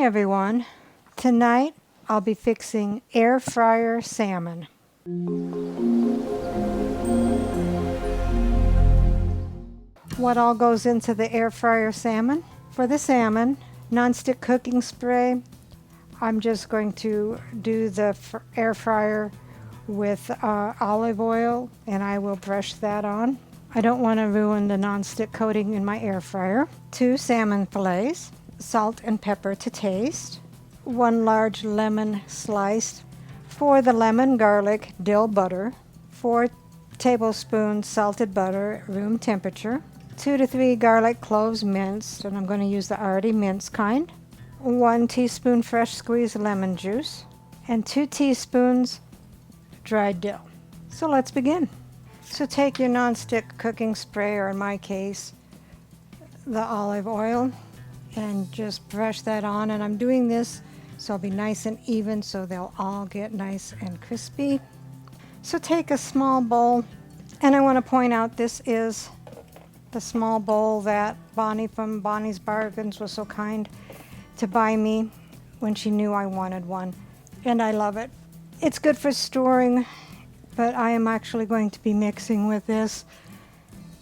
everyone. Tonight I'll be fixing air fryer salmon. What all goes into the air fryer salmon? For the salmon, nonstick cooking spray. I'm just going to do the air fryer with olive oil, and I will brush that on. I don't want to ruin the nonstick coating in my air fryer. 2 salmon fillets, salt and pepper to taste, 1 large lemon sliced, for the lemon, garlic, dill butter, 4 tablespoons salted butter, room temperature, 2 to 3 garlic cloves minced, and I'm going to use the already minced kind, 1 teaspoon fresh squeezed lemon juice, and 2 teaspoons dried dill. So let's begin. So take your nonstick cooking spray, or in my case, the olive oil, and just brush that on. And I'm doing this so it'll be nice and even, so they'll all get nice and crispy. So take a small bowl, and I want to point out this is the small bowl that Bonnie from Bonnie's Bargains was so kind to buy me when she knew I wanted one, and I love it. It's good for storing, but I am actually going to be mixing with this,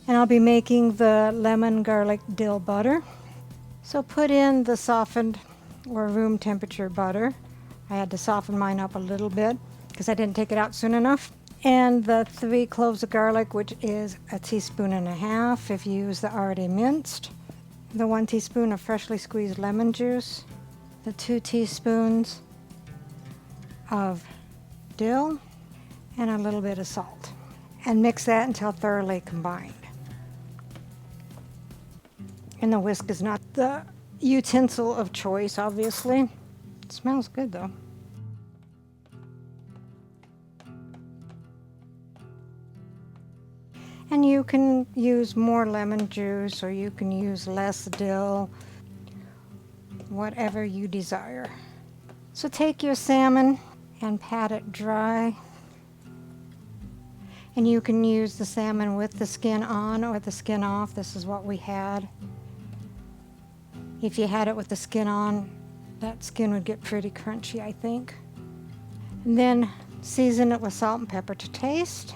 and I'll be making the lemon garlic dill butter. So put in the softened or room temperature butter. I had to soften mine up a little bit because I didn't take it out soon enough. And the 3 cloves of garlic, which is 1.5 teaspoons if you use the already minced. The 1 teaspoon of freshly squeezed lemon juice. The 2 teaspoons of dill, and a little bit of salt. And mix that until thoroughly combined. And the whisk is not the utensil of choice, obviously. It smells good though. And you can use more lemon juice, or you can use less dill, whatever you desire. So take your salmon and pat it dry. And you can use the salmon with the skin on or the skin off. This is what we had. If you had it with the skin on, that skin would get pretty crunchy, I think. And then season it with salt and pepper to taste.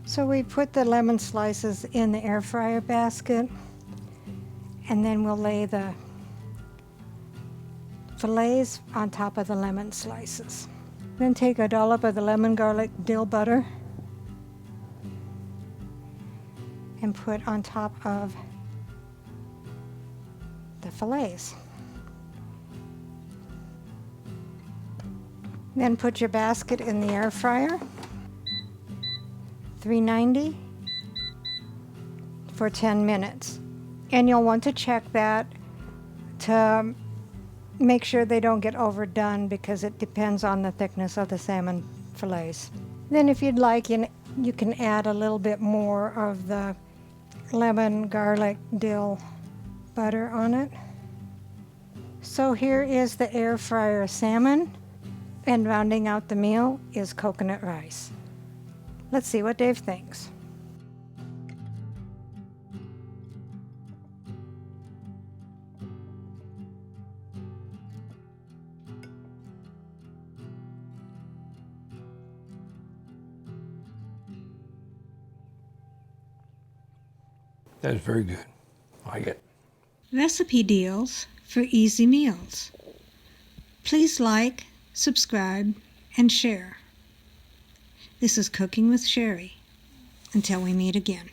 So we put the lemon slices in the air fryer basket, and then we'll lay the fillets on top of the lemon slices. Then take a dollop of the lemon garlic dill butter and put on top of the fillets. Then put your basket in the air fryer, 390 for 10 minutes. And you'll want to check that to make sure they don't get overdone, because it depends on the thickness of the salmon fillets. Then if you'd like, you can add a little bit more of the lemon garlic dill butter on it. So here is the air fryer salmon, and rounding out the meal is coconut rice. Let's see what Dave thinks. That is very good. I like it. Recipe deals for easy meals. Please like, subscribe, and share. This is Cooking with Sherry. Until we meet again.